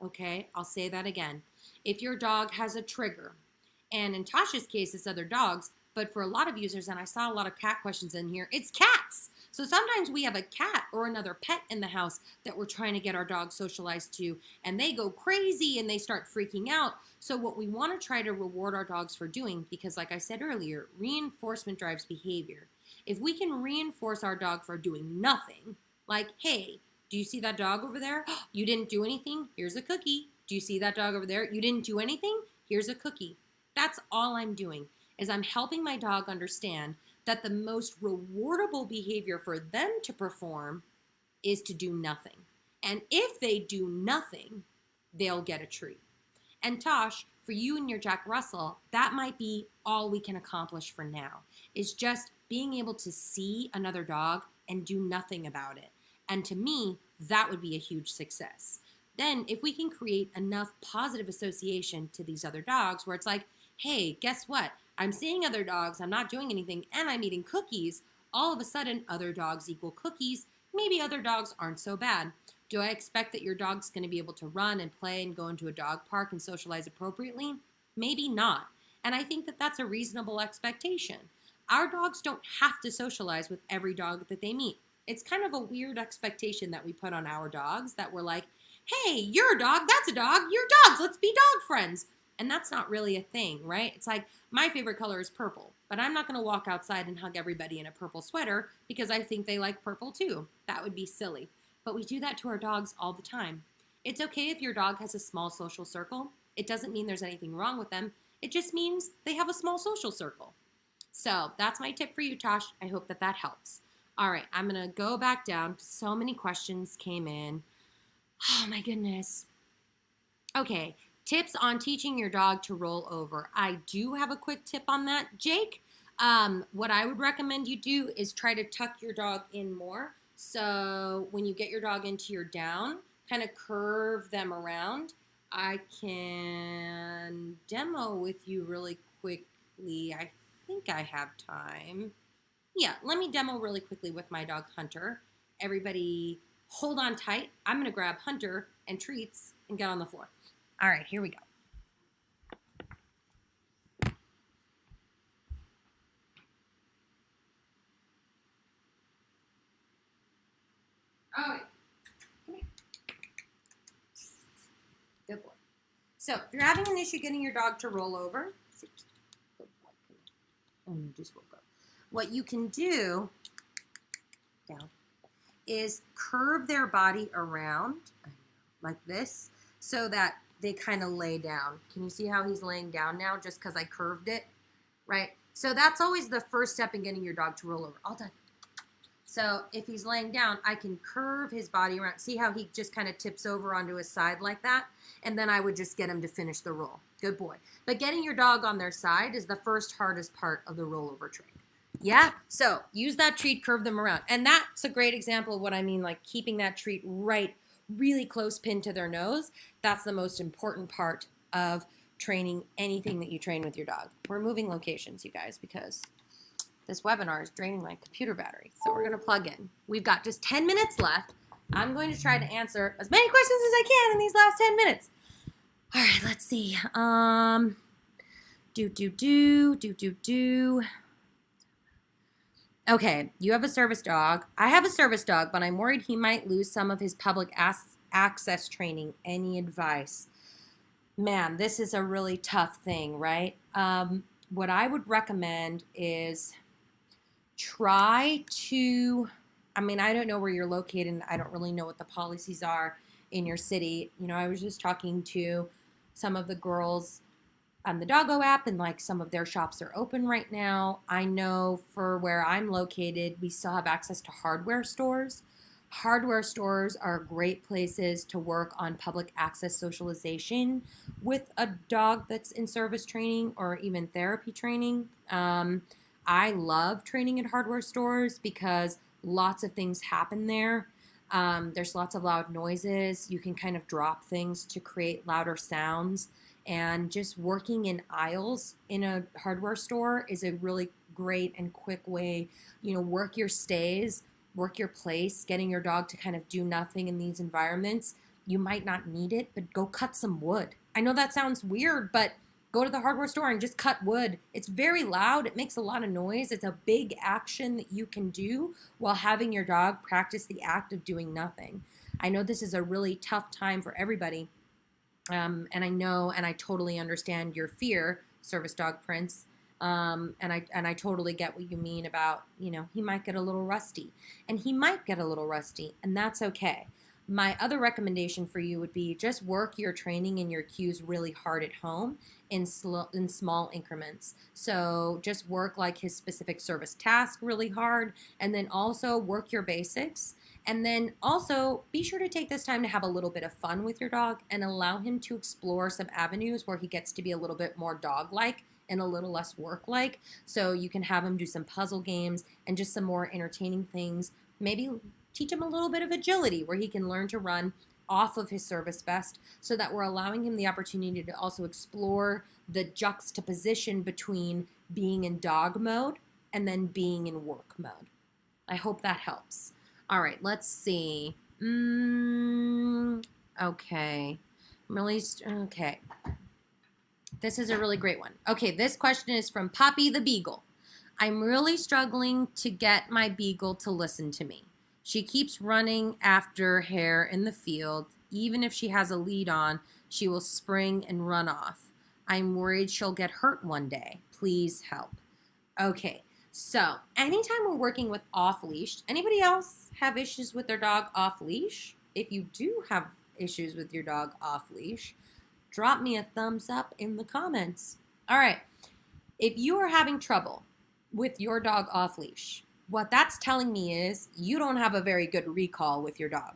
Okay, I'll say that again. If your dog has a trigger, and in Tasha's case, it's other dogs, but for a lot of users, and I saw a lot of cat questions in here, it's cats. So sometimes we have a cat or another pet in the house that we're trying to get our dog socialized to, and they go crazy and they start freaking out. So what we want to try to reward our dogs for doing, because like I said earlier, reinforcement drives behavior. If we can reinforce our dog for doing nothing, like, hey, do you see that dog over there? You didn't do anything? Here's a cookie. Do you see that dog over there? You didn't do anything? Here's a cookie. That's all I'm doing, is I'm helping my dog understand that the most rewardable behavior for them to perform is to do nothing. And if they do nothing, they'll get a treat. And Tosh, for you and your Jack Russell, that might be all we can accomplish for now, is just being able to see another dog and do nothing about it. And to me, that would be a huge success. Then if we can create enough positive association to these other dogs where it's like, hey, guess what? I'm seeing other dogs, I'm not doing anything, and I'm eating cookies. All of a sudden, other dogs equal cookies. Maybe other dogs aren't so bad. Do I expect that your dog's going to be able to run and play and go into a dog park and socialize appropriately? Maybe not. And I think that that's a reasonable expectation. Our dogs don't have to socialize with every dog that they meet. It's kind of a weird expectation that we put on our dogs, that we're like, hey, you're a dog, that's a dog, you're dogs, let's be dog friends. And that's not really a thing, right? It's like, my favorite color is purple, but I'm not going to walk outside and hug everybody in a purple sweater because I think they like purple too. That would be silly. But we do that to our dogs all the time. It's okay if your dog has a small social circle. It doesn't mean there's anything wrong with them. It just means they have a small social circle. So that's my tip for you, Tosh. I hope that that helps. All right, I'm going to go back down. So many questions came in. Oh, my goodness. Okay. Tips on teaching your dog to roll over. I do have a quick tip on that, Jake. What I would recommend you do is try to tuck your dog in more. So when you get your dog into your down, kind of curve them around. I can demo with you really quickly. I think I have time. Yeah, let me demo really quickly with my dog Hunter. Everybody hold on tight. I'm going to grab Hunter and treats and get on the floor. All right, here we go. All right, come here. Good boy. So if you're having an issue getting your dog to roll over, good boy, come here. Oh, you just woke up. What you can do, down, is curve their body around like this so that they kind of lay down. Can you see how he's laying down now just because I curved it, right? So that's always the first step in getting your dog to roll over. All done. So if he's laying down, I can curve his body around. See how he just kind of tips over onto his side like that? And then I would just get him to finish the roll. Good boy. But getting your dog on their side is the first hardest part of the rollover trick. Yeah, so use that treat, curve them around. And that's a great example of what I mean, like keeping that treat right, really close pinned to their nose. That's the most important part of training anything that you train with your dog. We're moving locations, you guys, because this webinar is draining my computer battery. So we're going to plug in. We've got just 10 minutes left. I'm going to try to answer as many questions as I can in these last 10 minutes. All right, let's see. Okay, you have a service dog. I have a service dog, but I'm worried he might lose some of his public access training. Any advice? Man, this is a really tough thing, right? What I would recommend is try to, I mean, I don't know where you're located, and I don't really know what the policies are in your city. I was just talking to some of the girls on the Dogo app, and like some of their shops are open right now. I know for where I'm located, we still have access to hardware stores. Hardware stores are great places to work on public access socialization with a dog that's in service training or even therapy training. I love training at hardware stores because lots of things happen there. There's lots of loud noises. You can kind of drop things to create louder sounds. And just working in aisles in a hardware store is a really great and quick way. Work your stays, work your place, getting your dog to kind of do nothing in these environments. You might not need it, but go cut some wood. I know that sounds weird, but go to the hardware store and just cut wood. It's very loud. It makes a lot of noise. It's a big action that you can do while having your dog practice the act of doing nothing. I know this is a really tough time for everybody. And I know, and I totally understand your fear, Service Dog Prince. And I totally get what you mean about, he might get a little rusty, and he might get a little rusty, and that's okay. My other recommendation for you would be just work your training and your cues really hard at home in small increments. So just work like his specific service task really hard, and then also work your basics. And then also be sure to take this time to have a little bit of fun with your dog and allow him to explore some avenues where he gets to be a little bit more dog-like and a little less work-like. So you can have him do some puzzle games and just some more entertaining things. Maybe teach him a little bit of agility where he can learn to run off of his service vest, so that we're allowing him the opportunity to also explore the juxtaposition between being in dog mode and then being in work mode. I hope that helps. All right, let's see. Okay. Okay. This is a really great one. Okay, this question is from Poppy the Beagle. I'm really struggling to get my beagle to listen to me. She keeps running after hare in the field. Even if she has a lead on, she will spring and run off. I'm worried she'll get hurt one day. Please help. Okay, so anytime we're working with off-leash, anybody else have issues with their dog off-leash? If you do have issues with your dog off-leash, drop me a thumbs up in the comments. All right, if you are having trouble with your dog off-leash, what that's telling me is you don't have a very good recall with your dog.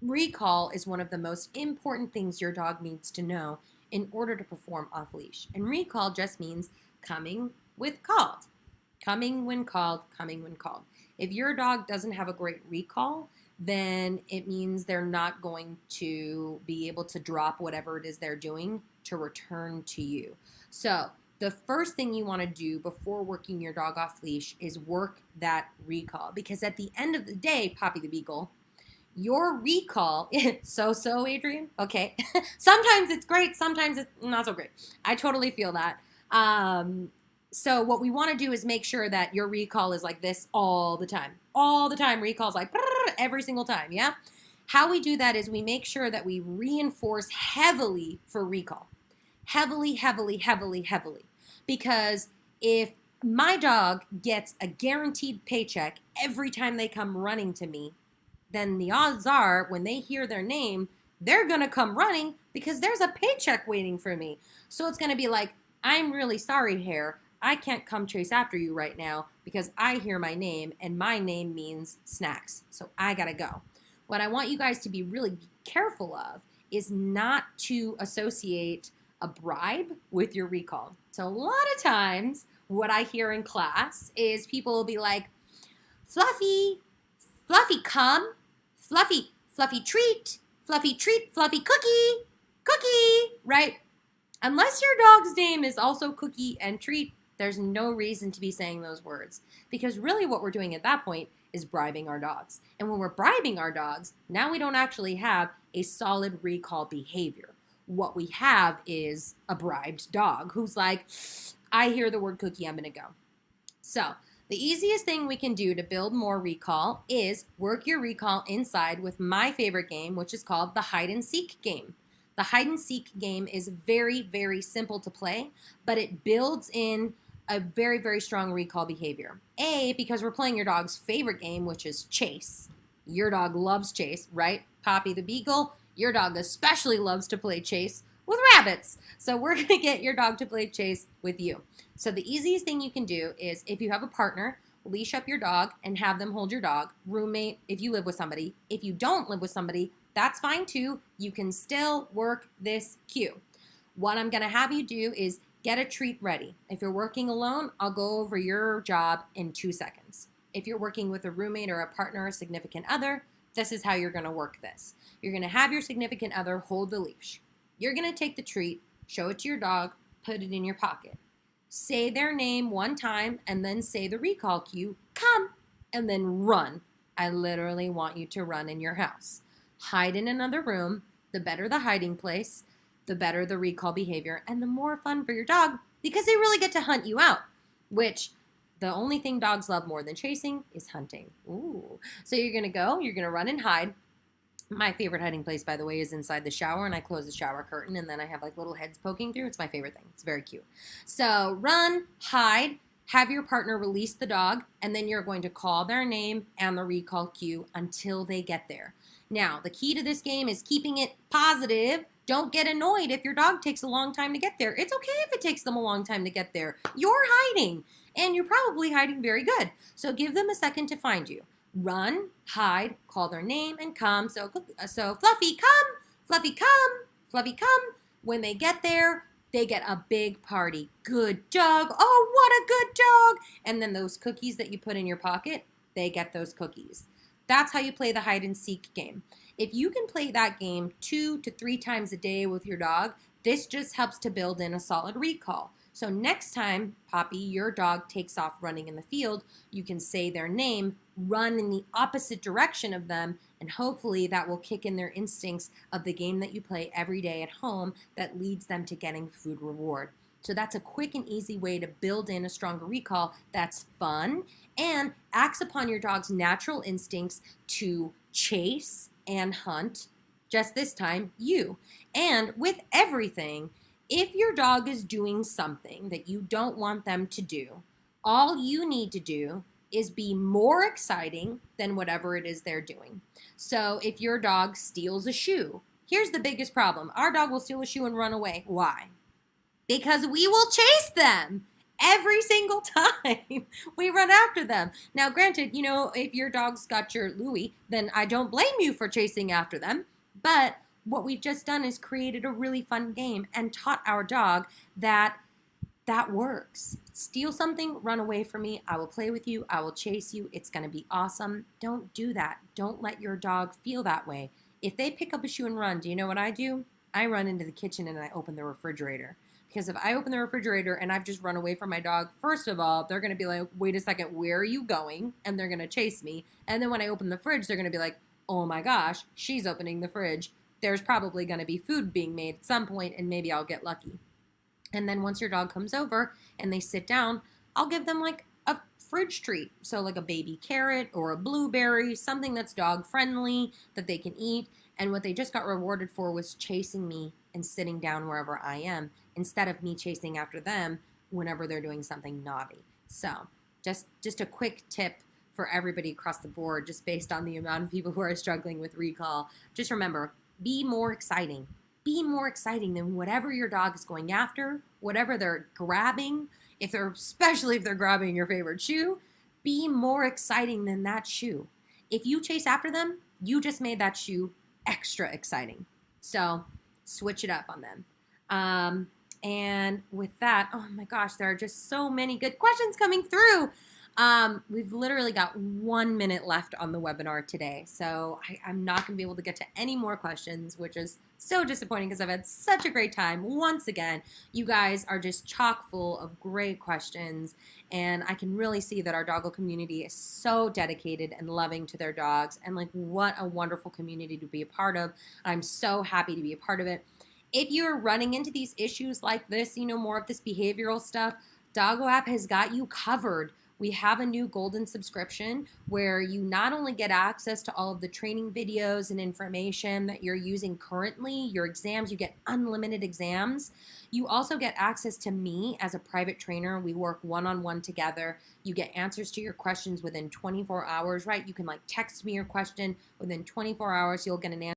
Recall is one of the most important things your dog needs to know in order to perform off-leash. And recall just means coming with called. Coming when called, coming when called. If your dog doesn't have a great recall, then it means they're not going to be able to drop whatever it is they're doing to return to you. So the first thing you want to do before working your dog off leash is work that recall, because at the end of the day, Poppy the Beagle, your recall, so Adrian, okay, sometimes it's great, sometimes it's not so great. I totally feel that. So what we want to do is make sure that your recall is like this all the time. All the time, recall's like every single time, yeah? How we do that is we make sure that we reinforce heavily for recall. Heavily, heavily, heavily, heavily. Because if my dog gets a guaranteed paycheck every time they come running to me, then the odds are when they hear their name, they're going to come running because there's a paycheck waiting for me. So it's going to be like, I'm really sorry, Hare. I can't come chase after you right now because I hear my name, and my name means snacks. So I got to go. What I want you guys to be really careful of is not to associate a bribe with your recall. So a lot of times what I hear in class is people will be like, Fluffy, Fluffy come, Fluffy, Fluffy treat, Fluffy cookie, right? Unless your dog's name is also cookie and treat, there's no reason to be saying those words, because really what we're doing at that point is bribing our dogs. And when we're bribing our dogs, now we don't actually have a solid recall behavior. What we have is a bribed dog who's like, I hear the word cookie, I'm gonna go. So the easiest thing we can do to build more recall is work your recall inside with my favorite game, which is called the hide and seek game. The hide and seek game is very, very simple to play, but it builds in a very, very strong recall behavior. Because we're playing your dog's favorite game, which is chase. Your dog loves chase, right? Poppy the Beagle, your dog especially loves to play chase with rabbits. So we're going to get your dog to play chase with you. So the easiest thing you can do is, if you have a partner, leash up your dog and have them hold your dog. Roommate, if you live with somebody. If you don't live with somebody, that's fine too. You can still work this cue. What I'm going to have you do is get a treat ready. If you're working alone, I'll go over your job in 2 seconds. If you're working with a roommate or a partner or significant other, this is how you're going to work this. You're going to have your significant other hold the leash. You're going to take the treat, show it to your dog, put it in your pocket. Say their name one time and then say the recall cue, come, and then run. I literally want you to run in your house. Hide in another room. The better the hiding place, the better the recall behavior, and the more fun for your dog, because they really get to hunt you out, which the only thing dogs love more than chasing is hunting. Ooh. So you're going to run and hide. My favorite hiding place, by the way, is inside the shower, and I close the shower curtain, and then I have like little heads poking through. It's my favorite thing. It's very cute. So run, hide, have your partner release the dog, and then you're going to call their name and the recall cue until they get there. Now, the key to this game is keeping it positive. Don't get annoyed if your dog takes a long time to get there. It's okay if it takes them a long time to get there. You're hiding, and you're probably hiding very good. So give them a second to find you. Run, hide, call their name, and come. So Fluffy, come! Fluffy, come! Fluffy, come! When they get there, they get a big party. Good dog. Oh, what a good dog! And then those cookies that you put in your pocket, they get those cookies. That's how you play the hide and seek game. If you can play that game 2 to 3 times a day with your dog, this just helps to build in a solid recall. So next time, Poppy, your dog takes off running in the field, you can say their name, run in the opposite direction of them, and hopefully that will kick in their instincts of the game that you play every day at home that leads them to getting food reward. So that's a quick and easy way to build in a stronger recall that's fun and acts upon your dog's natural instincts to chase and hunt, just this time, you. And with everything, if your dog is doing something that you don't want them to do, all you need to do is be more exciting than whatever it is they're doing. So if your dog steals a shoe, here's the biggest problem. Our dog will steal a shoe and run away. Why? Because we will chase them every single time we run after them. Now, granted, if your dog's got your Louie, then I don't blame you for chasing after them. But what we've just done is created a really fun game and taught our dog that works. Steal something, run away from me. I will play with you. I will chase you. It's going to be awesome. Don't do that. Don't let your dog feel that way. If they pick up a shoe and run, do you know what I do? I run into the kitchen and I open the refrigerator. Because if I open the refrigerator and I've just run away from my dog, first of all, they're going to be like, wait a second, where are you going? And they're going to chase me. And then when I open the fridge, they're going to be like, oh my gosh, she's opening the fridge. There's probably going to be food being made at some point, and maybe I'll get lucky. And then once your dog comes over and they sit down, I'll give them like a fridge treat. So like a baby carrot or a blueberry, something that's dog friendly that they can eat. And what they just got rewarded for was chasing me and sitting down wherever I am, instead of me chasing after them whenever they're doing something naughty. So just a quick tip for everybody across the board, just based on the amount of people who are struggling with recall. Just remember, be more exciting. Be more exciting than whatever your dog is going after, whatever they're grabbing. Especially if they're grabbing your favorite shoe, be more exciting than that shoe. If you chase after them, you just made that shoe extra exciting. So switch it up on them. And with that, oh my gosh, there are just so many good questions coming through. We've literally got 1 minute left on the webinar today, so I'm not going to be able to get to any more questions, which is so disappointing because I've had such a great time. Once again, you guys are just chock full of great questions, and I can really see that our doggo community is so dedicated and loving to their dogs, and like what a wonderful community to be a part of. I'm so happy to be a part of it. If you're running into these issues like this, more of this behavioral stuff, Dogo app has got you covered. We have a new golden subscription where you not only get access to all of the training videos and information that you're using currently, your exams, you get unlimited exams. You also get access to me as a private trainer. We work one-on-one together. You get answers to your questions within 24 hours, right? You can like text me your question within 24 hours. You'll get an answer